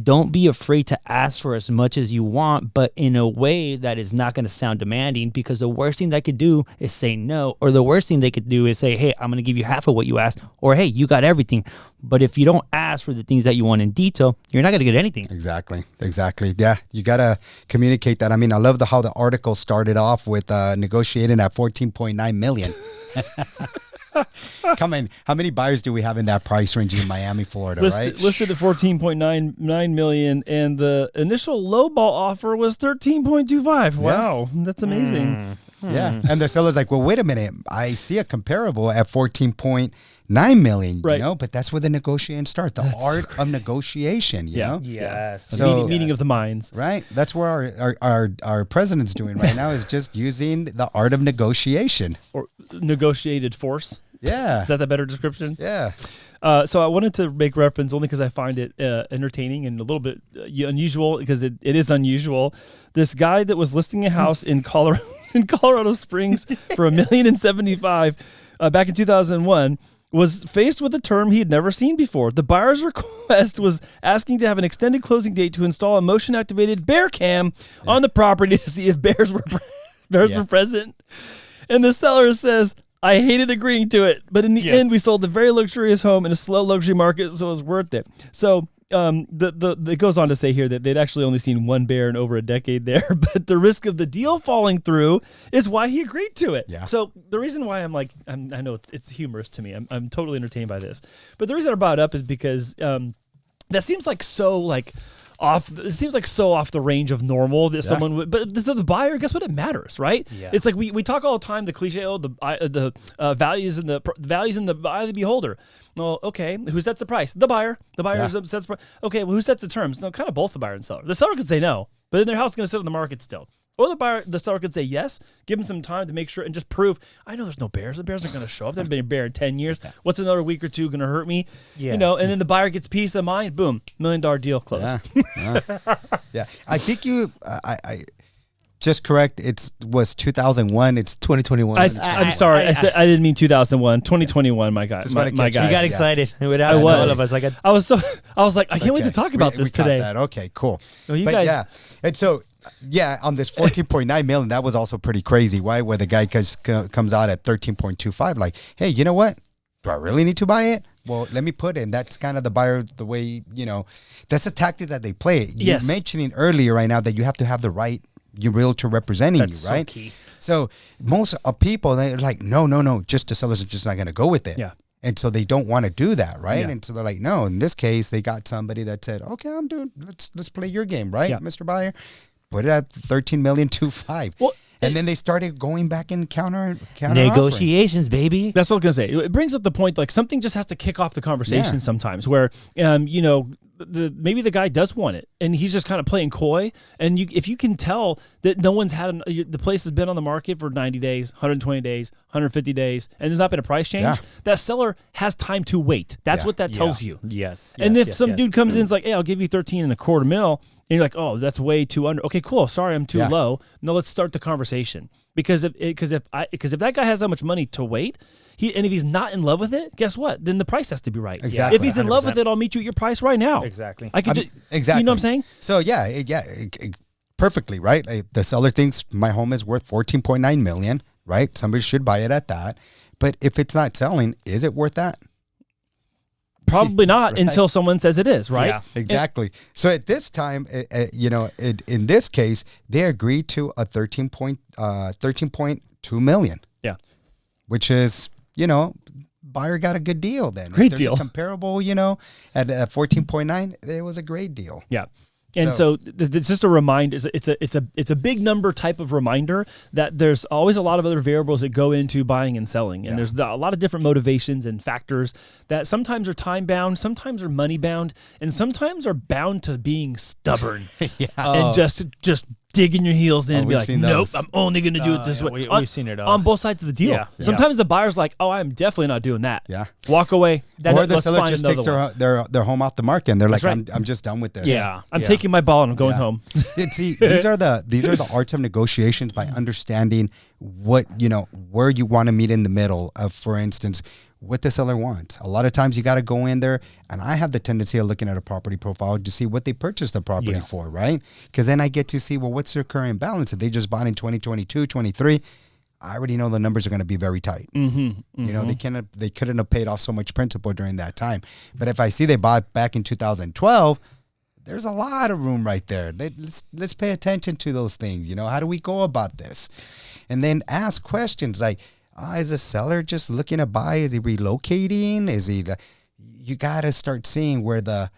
don't be afraid to ask for as much as you want, but in a way that is not going to sound demanding, because the worst thing that could do is say no, or the worst thing they could do is say, hey, I'm going to give you half of what you asked, or hey, you got everything. But if you don't ask for the things that you want in detail, you're not going to get anything. Exactly. Yeah, you got to communicate that. I mean, I love how the article started off with negotiating at $14.9 million. Come in. How many buyers do we have in that price range in Miami, Florida, right? Listed at $14.99 million, and the initial lowball offer was $13.25. Wow, that's amazing. Yeah, and the seller's like, well, wait a minute. I see a comparable at $14.9 million, right. You know, but that's where the negotiation starts. The art of negotiation, you know? Yes. So, meeting of the minds. Right. That's where our president's doing right now, is just using the art of negotiation. Or negotiated force. Yeah. Is that the better description? Yeah. So I wanted to make reference only because I find it entertaining and a little bit unusual, because it is unusual. This guy that was listing a house in Colorado Springs for $1,075,000 back in 2001 was faced with a term he had never seen before. The buyer's request was asking to have an extended closing date to install a motion-activated bear cam on the property to see if bears were present. And the seller says, I hated agreeing to it, but in the end, we sold a very luxurious home in a slow luxury market, so it was worth it. So it goes on to say here that they'd actually only seen one bear in over a decade there, but the risk of the deal falling through is why he agreed to it. Yeah. So the reason why I know it's humorous to me. I'm totally entertained by this, but the reason I brought it up is because that seems like so like off. It seems like so off the range of normal that someone would. But to the buyer, guess what? It matters, right? Yeah. It's like we talk all the time. The cliche, the values in the eye of the beholder. Well, okay, who sets the price? The buyer. The buyer sets the price. Okay, well, who sets the terms? No, kind of both the buyer and seller. The seller could say no, but then their house is going to sit on the market still. Or the seller could say yes, give them some time to make sure and just prove, I know there's no bears. The bears aren't going to show up. There's been a bear in 10 years. What's another week or two going to hurt me? Yeah. And then the buyer gets peace of mind. Boom, $1 million deal closed. Yeah. I think I just correct. It was 2001. It's 2021. I'm sorry. I said I didn't mean 2001. 2021. My guy. My guy. You got excited. I was. All of us. I was like, I can't wait to talk about this today. That. Okay, cool. Well, you guys. Yeah. And so. Yeah, on this 14.9 million, that was also pretty crazy. Why? Where the guy comes out at 13.25, like, hey, you know what? Do I really need to buy it? Well, let me put in. That's kind of the buyer, the way, that's a tactic that they play. You're mentioning earlier right now that you have to have the right realtor representing you, right? So key. So most people, they're like, no, just the sellers are just not going to go with it. Yeah. And so they don't want to do that, right? Yeah. And so they're like, no. In this case, they got somebody that said, okay, let's play your game, right, Mr. Buyer? Put it at 13,250,000. Well, and then they started going back in counter negotiations, baby. That's what I was gonna say. It brings up the point, like something just has to kick off the conversation sometimes. Where, maybe the guy does want it, and he's just kind of playing coy. And if you can tell that no one's had the place has been on the market for 90 days, 120 days, 150 days, and there's not been a price change, that seller has time to wait. That's what that tells you. Yes. And if some dude comes in and is like, hey, I'll give you 13.25 mil. And you're like, oh, that's way too under. Okay, cool. Sorry, I'm too low. No, let's start the conversation. Because if that guy has that much money to wait, if he's not in love with it, guess what? Then the price has to be right. Exactly. If he's in 100%. Love with it, I'll meet you at your price right now. Exactly. Exactly. You know what I'm saying? So perfectly right. The seller thinks my home is worth 14.9 million, right? Somebody should buy it at that. But if it's not selling, is it worth that? Probably not until someone says it is, right? Yeah, exactly. So at this time, in this case, they agreed to a 13.2 million. Yeah. Which is, buyer got a good deal then. Great deal. Comparable, at 14.9, it was a great deal. Yeah. And so it's just a reminder. It's a big number type of reminder that there's always a lot of other variables that go into buying and selling, and there's a lot of different motivations and factors that sometimes are time bound, sometimes are money bound, and sometimes are bound to being stubborn and just digging your heels in and be like, nope, I'm only going to do it this way. We've seen it all. On both sides of the deal. Yeah. Sometimes the buyer's like, oh, I'm definitely not doing that. Yeah. Walk away. Or the seller just takes their home off the market and they're like, I'm just done with this. Yeah. I'm taking my ball and I'm going home. See, these are the arts of negotiations by understanding what, where you want to meet in the middle of, for instance, what the seller wants. A lot of times you got to go in there, and I have the tendency of looking at a property profile to see what they purchased the property for, right? Because then I get to see, well, what's their current balance? If they just bought in 2022, 23, I already know the numbers are going to be very tight. They couldn't have paid off so much principal during that time. But if I see they bought back in 2012, there's a lot of room right there. Let's pay attention to those things. How do we go about this? And then ask questions like, is the seller just looking to buy? Is he relocating? You got to start seeing where the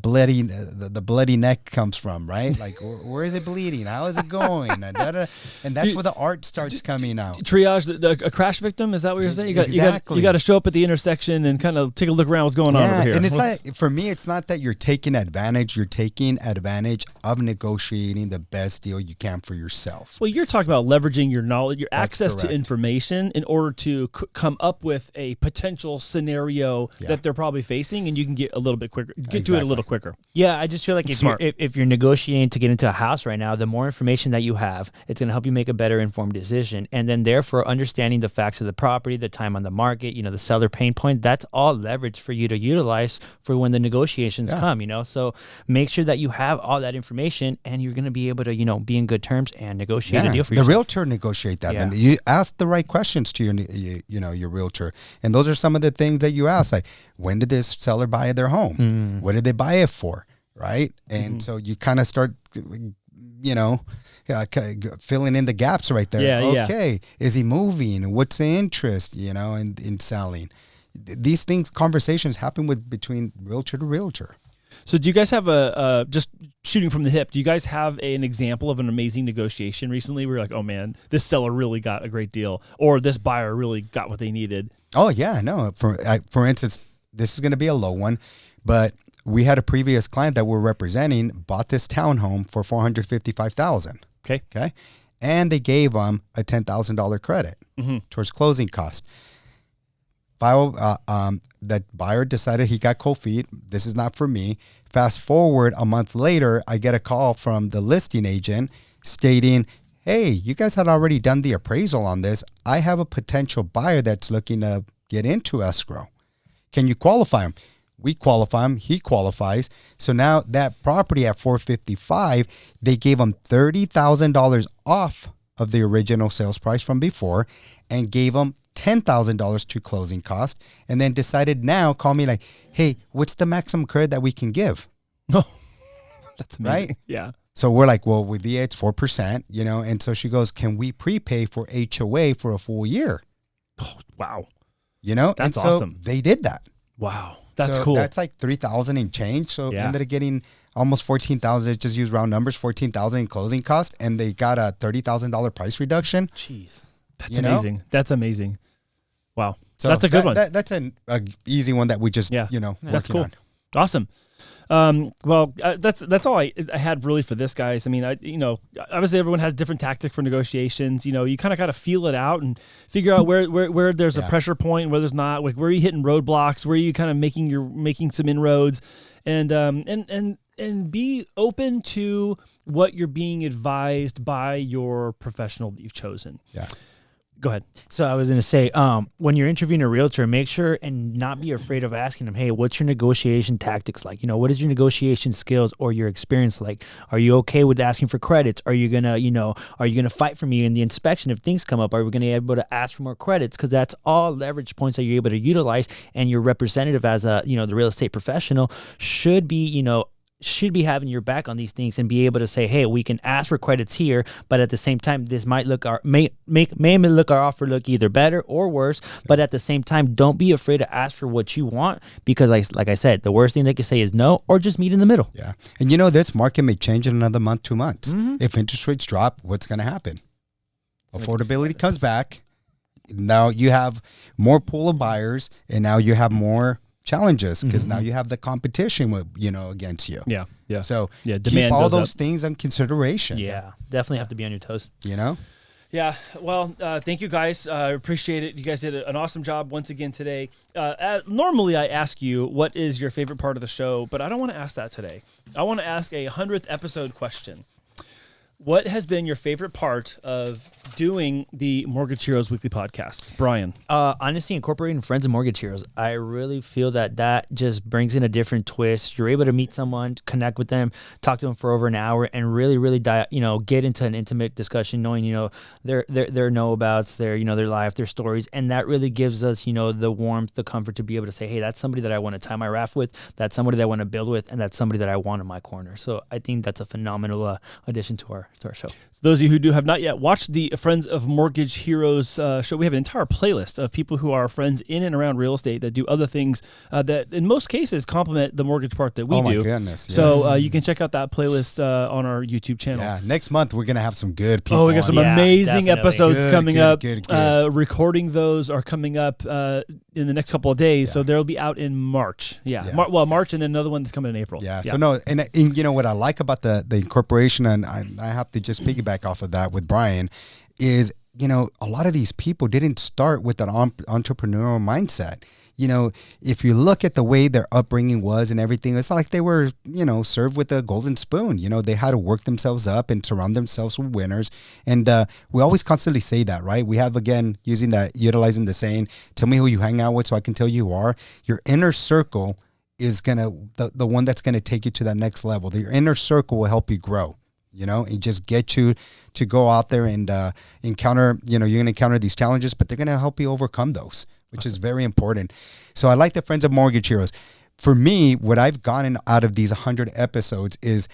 bloody neck comes from, right? Like, where is it bleeding? How is it going? And that's where the art starts coming out. Triage a crash victim. Is that what you're saying? You got to show up at the intersection and kind of take a look around what's going on over here. And for me, it's not that you're taking advantage. You're taking advantage of negotiating the best deal you can for yourself. Well, you're talking about leveraging your knowledge, your access to information in order to come up with a potential scenario that they're probably facing, and you can get a little bit quicker, to it a little quicker. Yeah, I just feel like if you're negotiating to get into a house right now, the more information that you have, it's going to help you make a better informed decision. And then therefore understanding the facts of the property, the time on the market, the seller pain point, that's all leverage for you to utilize for when the negotiations come, So make sure that you have all that information and you're going to be able to, be in good terms and negotiate a deal for yourself. The realtor negotiate that. And you ask the right questions to your realtor. And those are some of the things that you ask, like, when did this seller buy their home? What did they buy it for? Right. And so you kind of start, filling in the gaps right there. Yeah, okay. Is he moving? What's the interest, in selling? These conversations happen between realtor to realtor. So do you guys have just shooting from the hip, do you guys have an example of an amazing negotiation recently where you're like, oh man, this seller really got a great deal, or this buyer really got what they needed? Oh yeah, no. For instance, this is going to be a low one, but we had a previous client that we're representing bought this townhome for $455,000. Okay. And they gave them a $10,000 credit towards closing costs. That buyer decided he got cold feet. This is not for me. Fast forward a month later, I get a call from the listing agent stating, hey, you guys had already done the appraisal on this. I have a potential buyer that's looking to get into escrow. Can you qualify him? We qualify him. He qualifies. So now that property at $455,000, they gave him $30,000 off of the original sales price from before and gave him $10,000 to closing cost, and then decided now, call me like, hey, what's the maximum credit that we can give? No, that's amazing. Right? Yeah. So we're like, well, with VA, it's 4%, and so she goes, can we prepay for HOA for a full year? Oh, wow. That's and so awesome. They did that. Wow. That's cool. That's like $3,000 in change. So ended up getting almost $14,000. Just use round numbers, $14,000 in closing cost, and they got a $30,000 price reduction. Jeez. That's amazing. That's amazing. Wow. So that's a good one. That's an easy one that we just, that's cool. on. Awesome. Well, that's all I had really for this, guys. I mean, obviously everyone has different tactics for negotiations. You kind of got to feel it out and figure out where there's a pressure point, where there's not. Like, where are you hitting roadblocks? Where are you kind of making some inroads, and be open to what you're being advised by your professional that you've chosen. Yeah. Go ahead. So I was going to say, when you're interviewing a realtor, make sure and not be afraid of asking them, hey, what's your negotiation tactics like? What is your negotiation skills or your experience like? Are you okay with asking for credits? Are you going to fight for me in the inspection if things come up? Are we going to be able to ask for more credits? Because that's all leverage points that you're able to utilize, and your representative as the real estate professional should be having your back on these things and be able to say, hey, we can ask for credits here, but at the same time, this might may look our offer look either better or worse. But at the same time, don't be afraid to ask for what you want, because like I said, the worst thing they can say is no, or just meet in the middle. Yeah. And this market may change in another month, 2 months. If interest rates drop, what's going to happen? Affordability comes back. Now you have more pool of buyers, and now you have more challenges, because now you have the competition against you. Yeah. So demand keep all those up. things in consideration. Yeah, definitely have to be on your toes. Yeah. Well, thank you guys. I appreciate it. You guys did an awesome job once again today. Normally I ask you what is your favorite part of the show, but I don't want to ask that today. I want to ask a 100th episode question. What has been your favorite part of doing the Mortgage Heroes Weekly podcast, Brian? Honestly, incorporating friends and mortgage heroes. I really feel that just brings in a different twist. You're able to meet someone, connect with them, talk to them for over an hour, and really get into an intimate discussion, knowing their know-abouts, their life, their stories, and that really gives us the warmth, the comfort to be able to say, hey, that's somebody that I want to tie my raft with, that's somebody that I want to build with, and that's somebody that I want in my corner. So I think that's a phenomenal addition to our show. So those of you who have not yet watched the Friends of Mortgage Heroes show, we have an entire playlist of people who are friends in and around real estate that do other things that in most cases complement the mortgage part that we do. Oh my goodness. Yes. So you can check out that playlist on our YouTube channel. Yeah. Next month, we're going to have some good people. Oh, we got some amazing episodes coming up. Good. Recording those are coming up in the next couple of days. Yeah. So they'll be out in March. Yeah. March, and then another one that's coming in April. Yeah. So no, and what I like about the incorporation, and I have to just piggyback off of that with Brian, is you know, a lot of these people didn't start with an entrepreneurial mindset. You know, if you look at the way their upbringing was and everything, it's not like they were, you know, served with a golden spoon. You know, they had to work themselves up and surround themselves with winners. And we always constantly say that, right? We have, again, utilizing the saying, tell me who you hang out with so I can tell you who you are. Your inner circle is the one that's going to take you to that next level. Your inner circle will help you grow, you know, and just get you to go out there and encounter, you know, you're going to encounter these challenges, but they're going to help you overcome those, which is very important. So I like the Friends of Mortgage Heroes. For me, what I've gotten out of these 100 episodes is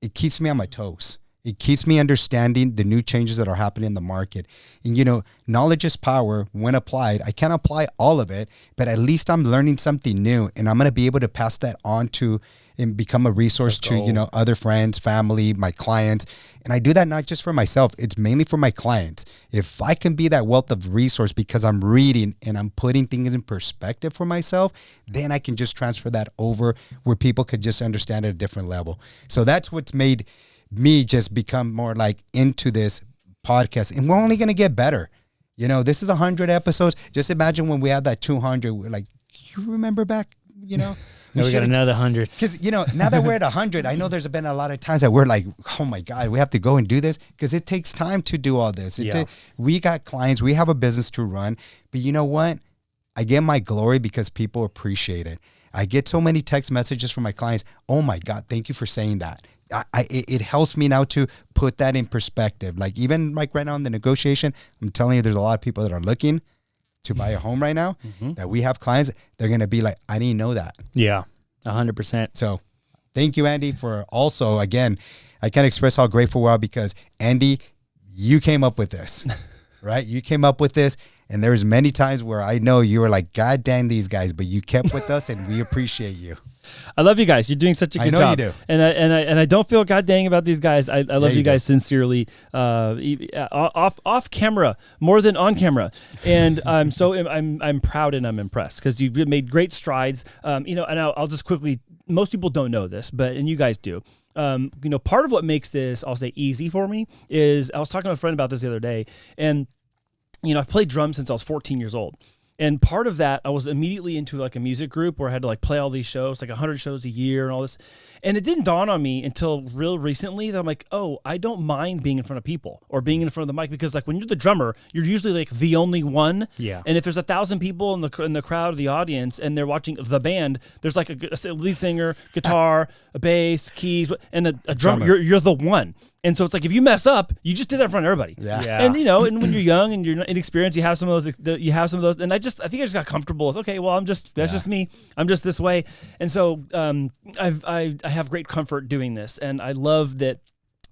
it keeps me on my toes. It keeps me understanding the new changes that are happening in the market. And, you know, knowledge is power when applied. I can't apply all of it, but at least I'm learning something new, and I'm going to be able to pass that on to and become a resource to, you know, other friends, family, my clients. And I do that not just for myself. It's mainly for my clients. If I can be that wealth of resource because I'm reading and I'm putting things in perspective for myself, then I can just transfer that over where people could just understand at a different level. So that's what's made me just become more like into this podcast. And we're only going to get better. You know, this is 100 episodes. Just imagine when we have that 200, we're like, you remember back, you know? Now we got another 100. Because, you know, now that we're at 100, I know there's been a lot of times that we're like, oh my God, we have to go and do this, because it takes time to do all this. We got clients, we have a business to run, but you know what? I get my glory because people appreciate it. I get so many text messages from my clients. Oh my God, thank you for saying that. It helps me now to put that in perspective. Like even like right now in the negotiation, I'm telling you, there's a lot of people that are looking to buy a home right now that we have clients. They're going to be like, I didn't know that. Yeah, 100%. So thank you, Andy, for also, again, I can't express how grateful we are because Andy, you came up with this, right? You came up with this. And there's many times where I know you were like, God damn these guys, but you kept with us and we appreciate you. I love you guys. You're doing such a good job. I know you do. And I don't feel god dang about these guys. I love you guys sincerely. Off camera more than on camera. And I'm proud and I'm impressed because you've made great strides. You know, and I'll just quickly, most people don't know this, and you guys do. You know, part of what makes this, I'll say, easy for me is I was talking to a friend about this the other day, and you know, I've played drums since I was 14 years old. And part of that, I was immediately into like a music group where I had to like play all these shows, like 100 shows a year and all this. And it didn't dawn on me until real recently that I'm like, oh, I don't mind being in front of people or being in front of the mic, because like when you're the drummer, you're usually like the only one. Yeah. And if there's 1,000 people in the crowd or the audience and they're watching the band, there's like a lead singer, guitar, a bass, keys, and a drummer. You're the one. And so it's like, if you mess up, you just did that in front of everybody. Yeah. And you know, and when you're young and you're inexperienced, you have some of those. And I think I just got comfortable with, okay, well, that's just me. I'm just this way. And so I have great comfort doing this, and I love that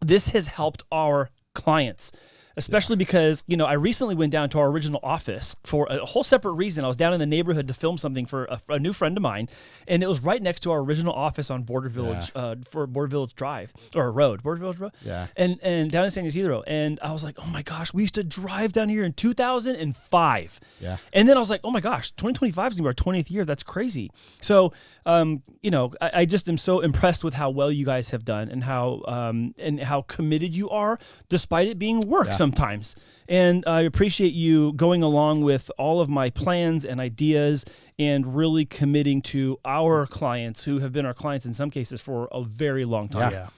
this has helped our clients. Especially because, you know, I recently went down to our original office for a whole separate reason. I was down in the neighborhood to film something for a new friend of mine, and it was right next to our original office on Border Village, for Border Village Drive, or Road, Border Village Road. Yeah. And down in San Ysidro. And I was like, oh my gosh, we used to drive down here in 2005. Yeah. And then I was like, oh my gosh, 2025 is going to be our 20th year. That's crazy. So, you know, I just am so impressed with how well you guys have done and how committed you are, despite it being work sometimes. And I appreciate you going along with all of my plans and ideas and really committing to our clients, who have been our clients in some cases for a very long time. Yeah.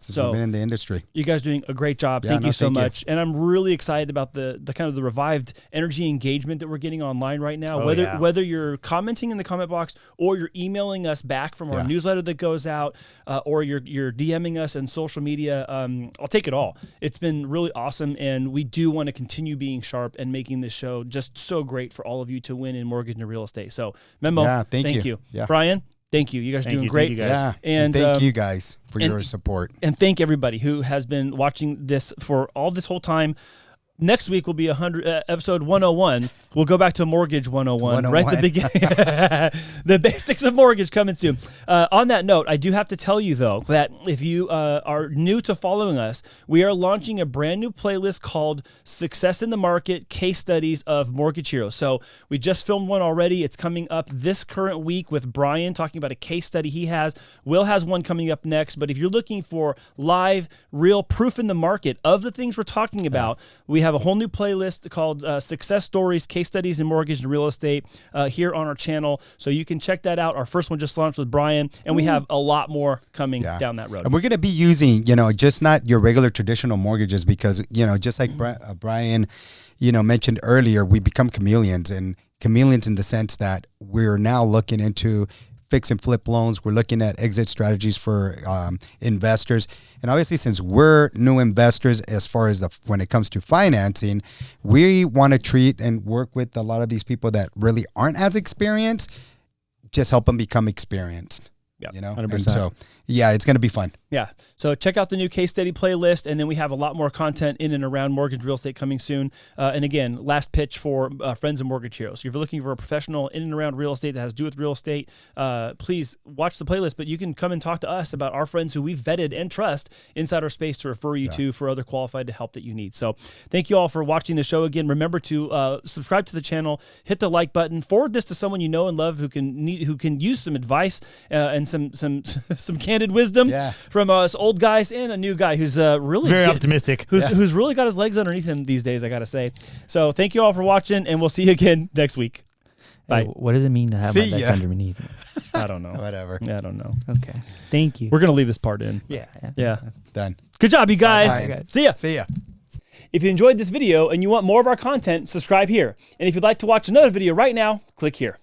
Since we've been in the industry. You guys are doing a great job. Thank you so much. And I'm really excited about the kind of the revived energy engagement that we're getting online right now. Whether you're commenting in the comment box or you're emailing us back from our newsletter that goes out, or you're DMing us on social media, I'll take it all. It's been really awesome, and we do want to continue being sharp and making this show just so great for all of you to win in mortgage and real estate. So, Memo, thank you. Yeah. Brian, thank you. You guys are doing great. Thank you guys. And thank you guys for your support. And thank everybody who has been watching this for all this whole time. Next week will be episode 101. We'll go back to Mortgage 101. Right at the beginning. The basics of mortgage coming soon. On that note, I do have to tell you, though, that if you are new to following us, we are launching a brand new playlist called Success in the Market, Case Studies of Mortgage Heroes. So we just filmed one already. It's coming up this current week with Brian talking about a case study he has. Will has one coming up next. But if you're looking for live, real proof in the market of the things we're talking about, we have have a whole new playlist called Success Stories, Case Studies in Mortgage and Real Estate here on our channel. So you can check that out. Our first one just launched with Brian, and we have a lot more coming down that road. And we're going to be using, just not your regular traditional mortgages because, just like Brian, mentioned earlier, we become chameleons, and chameleons in the sense that we're now looking into fix and flip loans. We're looking at exit strategies for investors. And obviously, since we're new investors, as far as when it comes to financing, we want to treat and work with a lot of these people that really aren't as experienced, just help them become experienced. Yeah, 100%. And so, it's going to be fun. Yeah. So check out the new case study playlist, and then we have a lot more content in and around mortgage real estate coming soon. And again, last pitch for Friends of Mortgage Heroes. If you're looking for a professional in and around real estate that has to do with real estate, please watch the playlist, but you can come and talk to us about our friends who we've vetted and trust inside our space to refer you to for other qualified help that you need. So thank you all for watching the show. Again, remember to subscribe to the channel, hit the like button, forward this to someone you know and love who can use some advice and some candid wisdom from us old guys and a new guy who's really very optimistic, who's really got his legs underneath him these days, I gotta say. So thank you all for watching, and we'll see you again next week. Bye. Hey, what does it mean to have my legs underneath me? I don't know. Whatever. Yeah, I don't know. Okay. Thank you. We're gonna leave this part in. Yeah. It's done. Good job, you guys. Bye. See ya. See ya. If you enjoyed this video and you want more of our content, subscribe here. And if you'd like to watch another video right now, click here.